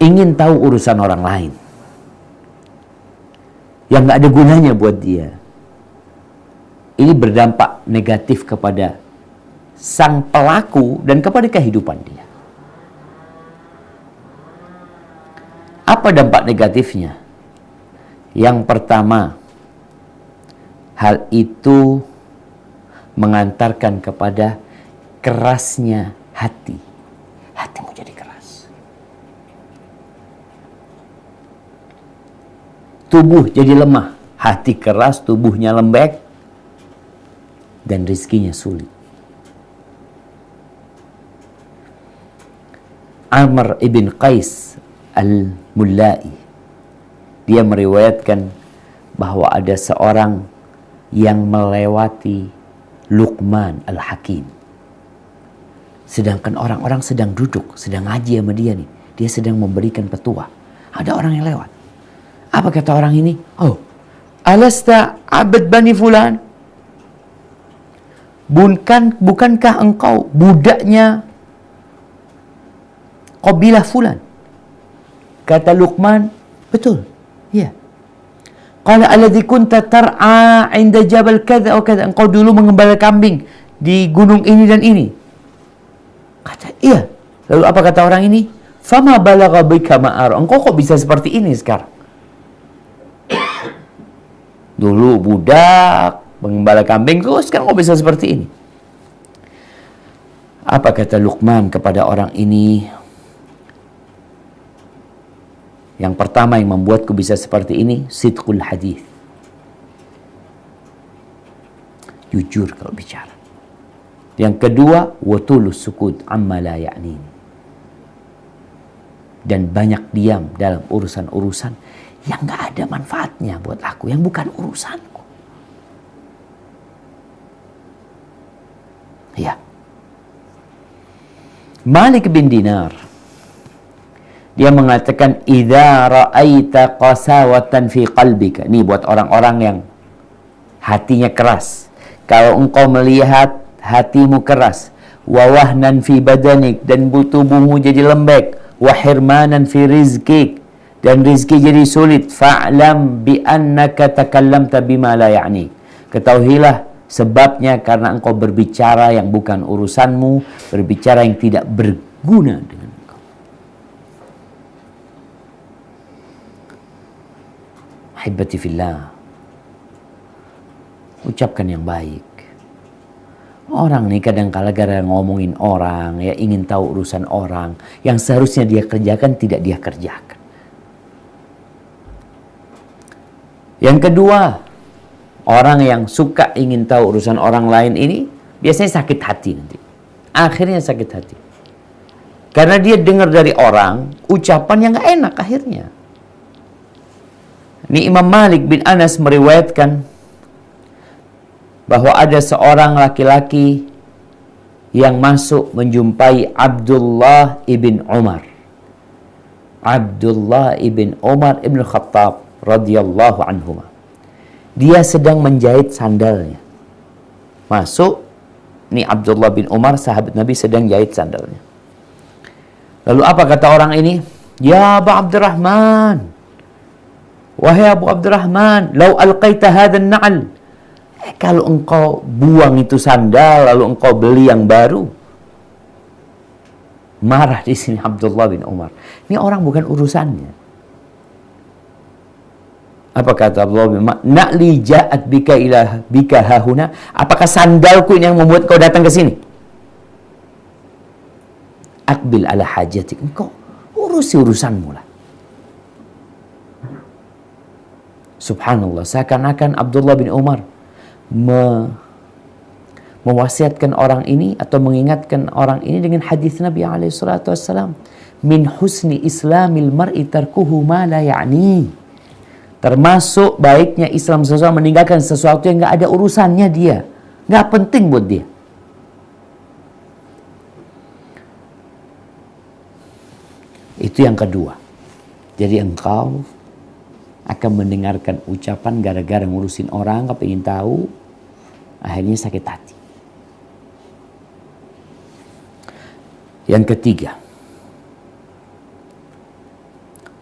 ingin tahu urusan orang lain yang nggak ada gunanya buat dia. Ini berdampak negatif kepada sang pelaku dan kepada kehidupan dia. Apa dampak negatifnya? Yang pertama, hal itu mengantarkan kepada kerasnya hati. Hatimu jadi keras. Tubuh jadi lemah. Hati keras, tubuhnya lembek, dan rizkinya sulit. Amr ibn Qais al-Mullai, dia meriwayatkan bahwa ada seorang yang melewati Luqman al-Hakim. Sedangkan orang-orang sedang duduk, sedang ngaji sama dia nih. Dia sedang memberikan petua. Ada orang yang lewat. Apa kata orang ini? Oh, alasta abad bani fulan? Bukankah engkau budaknya qabilah fulan? Kata Luqman, betul. Ya. Qala alladhi kunta tar'a 'inda jabal kadza wa kadza. Engkau dulu mengembala kambing di gunung ini dan ini. Kata, iya. Lalu apa kata orang ini? Fama balagha bika ma ara. Engkau kok bisa seperti ini sekarang? Dulu budak mengembala kambing, terus sekarang kok bisa seperti ini? Apa kata Luqman kepada orang ini? Yang pertama yang membuatku bisa seperti ini, sidqul hadis. Jujur kalau bicara. Yang kedua, watulus sukut amma la ya'nin. Dan banyak diam dalam urusan-urusan yang gak ada manfaatnya buat aku, yang bukan urusanku. Ya. Malik bin Dinar, dia mengatakan, idza ra'aita qasawatan fi qalbika. Ini buat orang-orang yang hatinya keras. Kalau engkau melihat hatimu keras, wa wahnan fi badanik, dan tubuhmu jadi lembek, wa hirmanan fi rizqik, dan rizki jadi sulit, fa'lam bi annaka takallamta bima la ya'ni. Ketahuilah sebabnya karena engkau berbicara yang bukan urusanmu, berbicara yang tidak berguna dengan engkau. Ahibati fillah, ucapkan yang baik. Orang nih kadang-kala gara-gara ngomongin orang, ya ingin tahu urusan orang, yang seharusnya dia kerjakan tidak dia kerjakan. Yang kedua, orang yang suka ingin tahu urusan orang lain ini biasanya sakit hati nanti. Akhirnya sakit hati. Karena dia dengar dari orang ucapan yang gak enak akhirnya. Ini Imam Malik bin Anas meriwayatkan bahwa ada seorang laki-laki yang masuk menjumpai Abdullah ibn Umar. Abdullah ibn Umar ibn Khattab radhiyallahu anhuma. Dia sedang menjahit sandalnya. Masuk, ini Abdullah bin Umar, sahabat Nabi, sedang jahit sandalnya. Lalu apa kata orang ini? Ya Abu Abdurrahman, wahai Abu Abdurrahman, lau alqaita hadhan na'al. Kalau engkau buang itu sandal, lalu engkau beli yang baru. Marah di sini Abdullah bin Umar. Ini orang bukan urusannya. Apa kata Abdullah bin Umar? Na'li ja'at bika hahuna. Apakah sandalku ini yang membuat kau datang ke sini? Akbil ala hajatik. Engkau urusi urusanmu lah. Subhanallah, seakan-akan Abdullah bin Umar mewasiatkan orang ini atau mengingatkan orang ini dengan hadis Nabi SAW. Min husni islamil mar'i tarkuhu ma la ya'ni. Termasuk baiknya Islam seseorang meninggalkan sesuatu yang gak ada urusannya dia, gak penting buat dia. Itu yang kedua. Jadi engkau akan mendengarkan ucapan gara-gara ngurusin orang, kau ingin tahu, akhirnya sakit hati. Yang ketiga,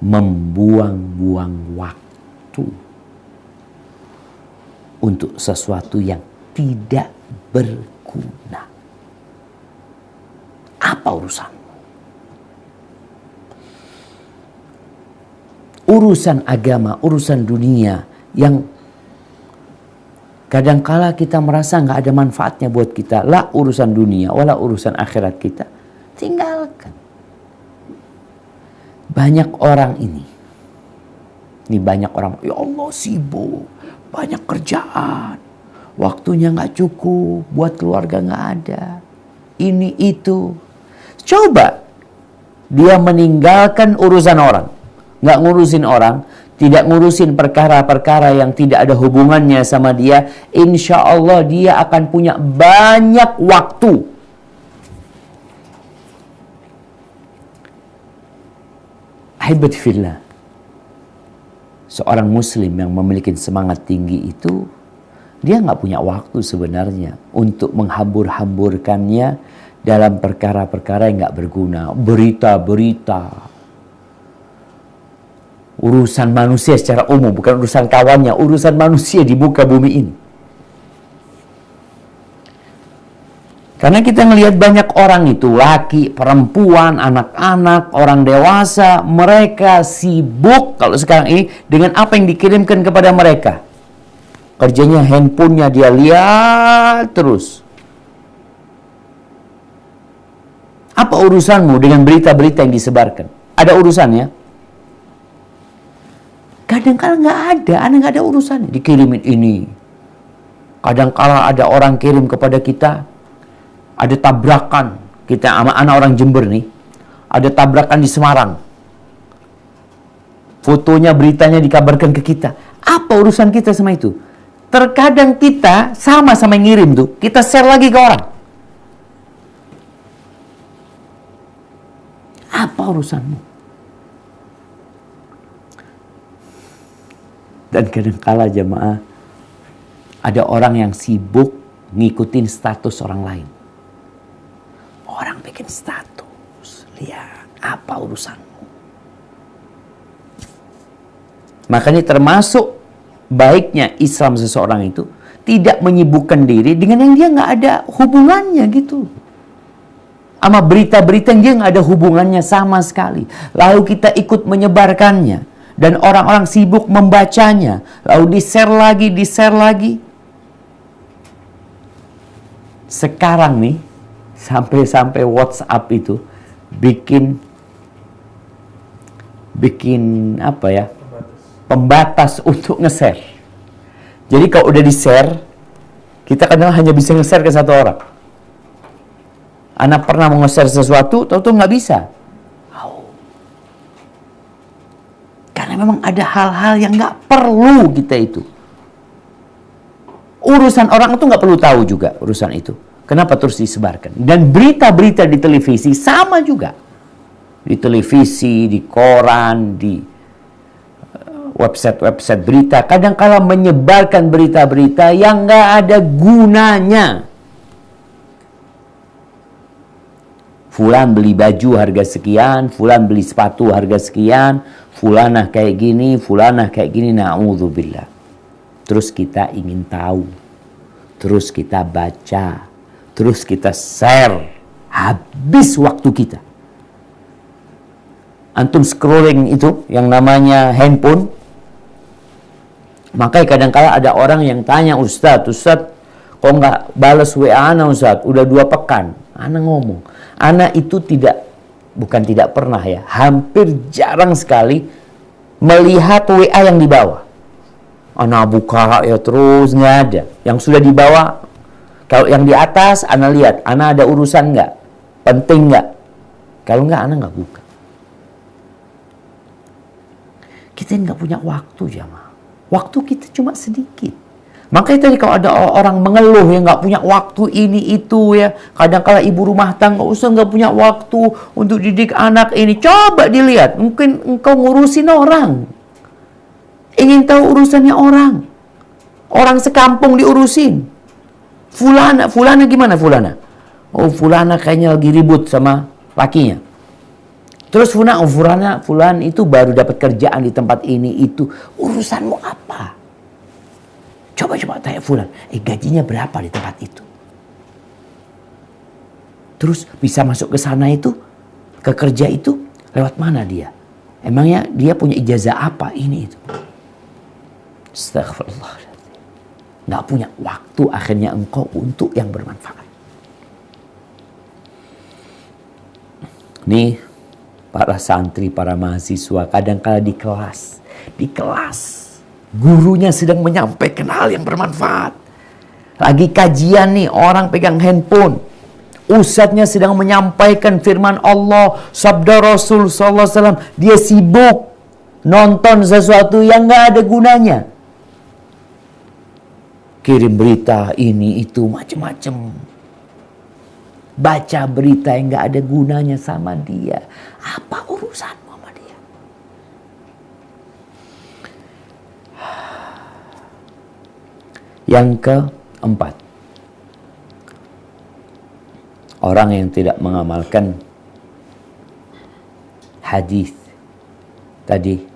membuang-buang waktu untuk sesuatu yang tidak berguna. Apa urusan? Urusan agama, urusan dunia yang kadangkala kita merasa nggak ada manfaatnya buat kita. Lah urusan dunia, wala urusan akhirat kita. Tinggalkan. Banyak orang ini banyak orang, ya Allah sibuk, banyak kerjaan, waktunya nggak cukup, buat keluarga nggak ada, ini itu. Coba dia meninggalkan urusan orang, nggak ngurusin orang, tidak ngurusin perkara-perkara yang tidak ada hubungannya sama dia, insya Allah dia akan punya banyak waktu. Ahibati fillah, seorang muslim yang memiliki semangat tinggi itu, dia nggak punya waktu sebenarnya untuk menghambur-hamburkannya dalam perkara-perkara yang nggak berguna. Berita-berita, urusan manusia secara umum, bukan urusan kawannya, urusan manusia di muka bumi ini. Karena kita ngelihat banyak orang itu, laki, perempuan, anak-anak, orang dewasa, mereka sibuk kalau sekarang ini dengan apa yang dikirimkan kepada mereka. Kerjanya handphonenya dia lihat terus. Apa urusanmu dengan berita-berita yang disebarkan? Ada urusannya? Kadang-kala nggak ada, anak nggak ada urusannya. Dikirimin ini. Kadang-kala ada orang kirim kepada kita, ada tabrakan. Kita sama anak orang Jember nih, ada tabrakan di Semarang. Fotonya, beritanya dikabarkan ke kita. Apa urusan kita sama itu? Terkadang kita sama-sama ngirim tuh, kita share lagi ke orang. Apa urusanmu? Dan kadang-kala jemaah, ada orang yang sibuk ngikutin status orang lain. Orang bikin status, lihat apa urusanmu. Makanya termasuk baiknya Islam seseorang itu tidak menyibukkan diri dengan yang dia nggak ada hubungannya gitu. Sama berita-berita yang dia nggak ada hubungannya sama sekali. Lalu kita ikut menyebarkannya. Dan orang-orang sibuk membacanya. Lalu di-share lagi. Sekarang nih, sampai WhatsApp itu bikin apa ya? Pembatas untuk nge-share. Jadi kalau udah di-share, kita kadang hanya bisa nge-share ke satu orang. Anak pernah mau nge-share sesuatu, tahu-tahu nggak bisa. Karena memang ada hal-hal yang nggak perlu kita itu. Urusan orang itu nggak perlu tahu juga urusan itu. Kenapa terus disebarkan? Dan berita-berita di televisi sama juga. Di televisi, di koran, di website-website berita. Kadang-kala menyebarkan berita-berita yang nggak ada gunanya. Fulan beli baju harga sekian, fulan beli sepatu harga sekian, fulanah kayak gini, na'udzubillah. Terus kita ingin tahu, terus kita baca, terus kita share, habis waktu kita. Antum scrolling itu yang namanya handphone, makanya kadang-kala ada orang yang tanya, Ustaz, kok nggak balas WA ana Ustaz? Udah 2 pekan. Ana ngomong, ana itu bukan tidak pernah ya, hampir jarang sekali melihat WA yang di bawah. Ana buka ya terus nggak ada. Yang sudah di bawah, kalau yang di atas ana lihat, ana ada urusan nggak, penting nggak. Kalau nggak, ana nggak buka. Kita nggak punya waktu jamaah. Waktu kita cuma sedikit. Makanya tadi kalau ada orang mengeluh yang nggak punya waktu ini itu ya, kadang-kala ibu rumah tangga nggak punya waktu untuk didik anak ini. Coba dilihat, mungkin engkau ngurusin orang, ingin tahu urusannya orang. Orang sekampung diurusin. Fulana gimana fulana? Oh fulana kayaknya lagi ribut sama lakinya. Terus fulan itu baru dapat kerjaan di tempat ini itu. Urusanmu apa? Coba tanya fulan, gajinya berapa di tempat itu? Terus bisa masuk ke sana itu, ke kerja itu, lewat mana dia? Emangnya dia punya ijazah apa ini itu? Astagfirullah. Nggak punya waktu akhirnya engkau untuk yang bermanfaat. Nih, para santri, para mahasiswa, kadang-kala di kelas, gurunya sedang menyampaikan hal yang bermanfaat. Lagi kajian nih, orang pegang handphone. Ustadznya sedang menyampaikan firman Allah, sabda Rasul SAW. Dia sibuk nonton sesuatu yang nggak ada gunanya. Kirim berita ini itu macam-macam. Baca berita yang nggak ada gunanya sama dia. Apa urusanmu sama dia? Yang keempat, orang yang tidak mengamalkan hadis tadi,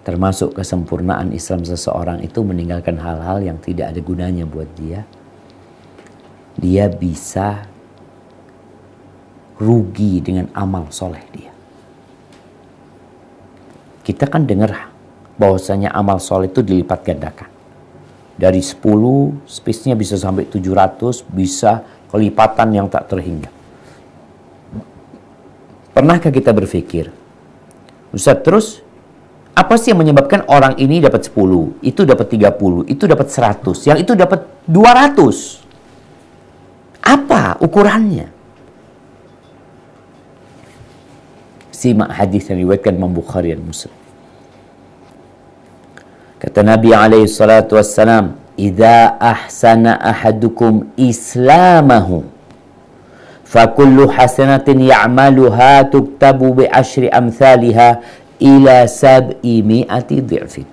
termasuk kesempurnaan Islam seseorang itu meninggalkan hal-hal yang tidak ada gunanya buat dia. Dia bisa rugi dengan amal soleh dia. Kita kan dengar bahwasanya amal soleh itu dilipat gandakan. Dari 10, space-nya bisa sampai 700, bisa kelipatan yang tak terhingga. Pernahkah kita berpikir, Ustaz, terus apa sih yang menyebabkan orang ini dapat 10, itu dapat 30, itu dapat 100, yang itu dapat 200? Apa ukurannya? Simak hadis yang diriwayatkan Imam Bukhari dan Muslim. Kata Nabi alaihi salatu wassalam, "Idza ahsana ahadukum islamahu, fakullu hasanatin ya'maluha tuktabu bi asyri amthaliha ila 700 dhi'fin.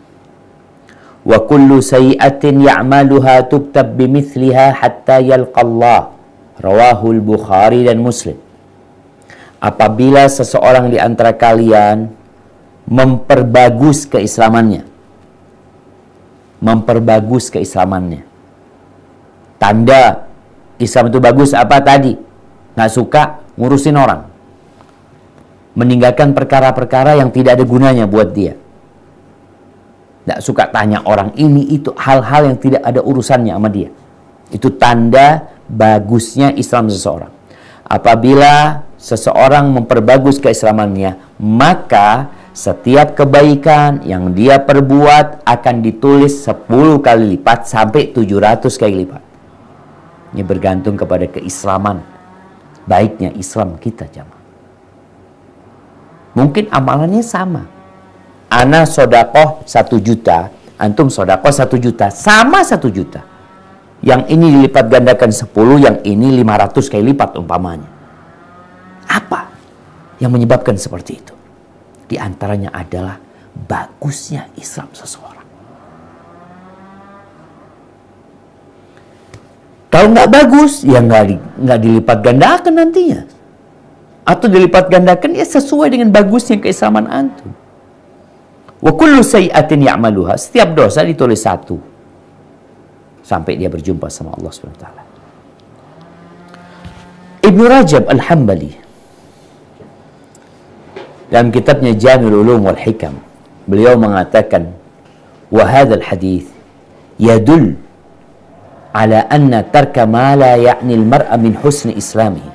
Wa kullu sayyi'atin ya'maluha tuktab bimithliha hatta yalqa Allah." Rawahul Bukhari dan Muslim. Apabila seseorang di antara kalian memperbagus keislamannya, tanda Islam itu bagus apa tadi? Nggak suka ngurusin orang, meninggalkan perkara-perkara yang tidak ada gunanya buat dia, nggak suka tanya orang ini itu, hal-hal yang tidak ada urusannya sama dia. Itu tanda bagusnya Islam seseorang. Apabila seseorang memperbagus keislamannya, maka setiap kebaikan yang dia perbuat akan ditulis 10 kali lipat sampai 700 kali lipat. Ini bergantung kepada keislaman baiknya Islam kita, jamaah. Mungkin amalannya sama. Ana sodakoh 1 juta, antum sodakoh 1 juta, sama 1 juta. Yang ini dilipat gandakan 10, yang ini 500 kali lipat umpamanya. Apa yang menyebabkan seperti itu? Di antaranya adalah bagusnya Islam seseorang. Kalau nggak bagus, ya nggak dilipat gandakan nantinya. Atau dilipat gandakan ya sesuai dengan bagusnya keislaman antum. Wa kullu sayyi'atin ya'maluha, setiap dosa ditulis 1 sampai dia berjumpa sama Allah SWT. Ibnu Rajab Al-Hambali dalam kitabnya Jami'ul Ulum wal Hikam, beliau mengatakan, wa hadzal hadits yadul ala anna tarka ma la ya'ni al-mar'a min husni islamihi.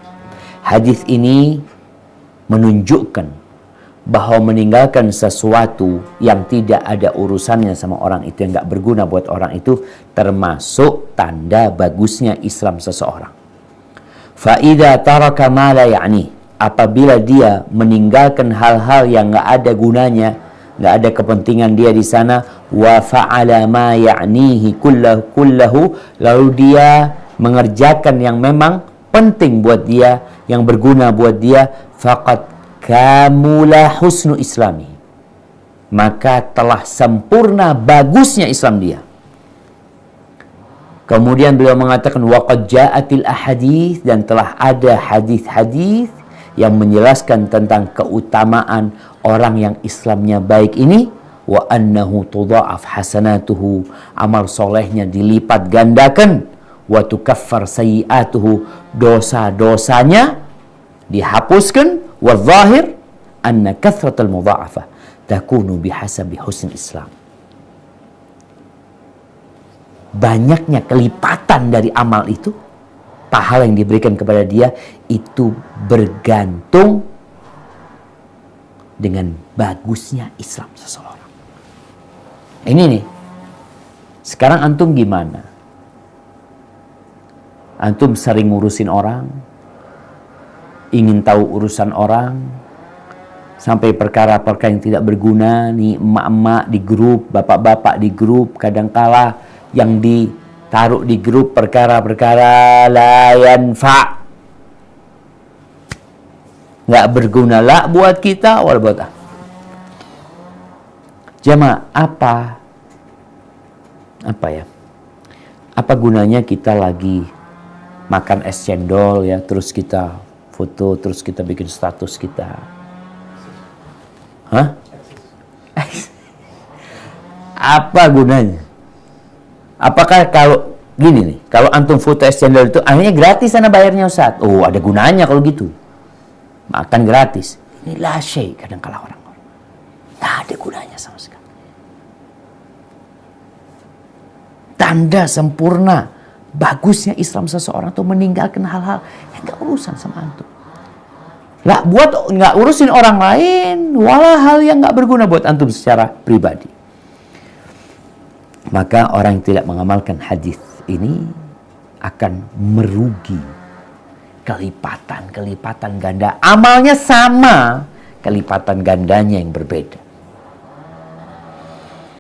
Hadis ini menunjukkan bahwa meninggalkan sesuatu yang tidak ada urusannya sama orang itu, yang nggak berguna buat orang itu, termasuk tanda bagusnya Islam seseorang. Fa idza taraka ma la ya'ni, apabila dia meninggalkan hal-hal yang nggak ada gunanya, nggak ada kepentingan dia di sana, wa fa'ala ma ya'nihi kullahu, lalu dia mengerjakan yang memang penting buat dia, yang berguna buat dia, faqad kamula husnu islami, maka telah sempurna bagusnya Islam dia. Kemudian beliau mengatakan waqad ja'atil ahadits, dan telah ada hadis-hadis yang menjelaskan tentang keutamaan orang yang Islamnya baik ini, wa annahu tudha'af hasanatuhu, amal solehnya dilipat gandakan, wa tukaffar sayyi'atuhu, dosa-dosanya dihapuskan, wa zahir anna kathratal mudha'afah takunu bihasabi husn Islam. Banyaknya kelipatan dari amal itu, pahala yang diberikan kepada dia itu bergantung dengan bagusnya Islam seseorang. Ini nih, sekarang antum gimana? Antum sering ngurusin orang, ingin tahu urusan orang, sampai perkara-perkara yang tidak berguna, nih emak-emak di grup, bapak-bapak di grup, kadangkala yang ditaruh di grup perkara-perkara la yanfa', nggak berguna lah buat kita, wala buat jamaah. Apa gunanya kita lagi makan es cendol ya, terus kita foto, terus kita bikin status kita? Hah? Apa gunanya? Apakah kalau gini nih, kalau antum foto es cendol itu akhirnya gratis sana bayarnya Ustaz? Oh, ada gunanya kalau gitu. Makan gratis. Ini la syai kadang-kala orang-orang. Nggak ada gunanya sama sekali. Tanda sempurna bagusnya Islam seseorang itu meninggalkan hal-hal yang nggak urusan sama antum. Lah, buat nggak urusin orang lain, walau hal yang nggak berguna buat antum secara pribadi. Maka orang yang tidak mengamalkan hadis ini akan merugi kelipatan ganda. Amalnya sama, kelipatan gandanya yang berbeda.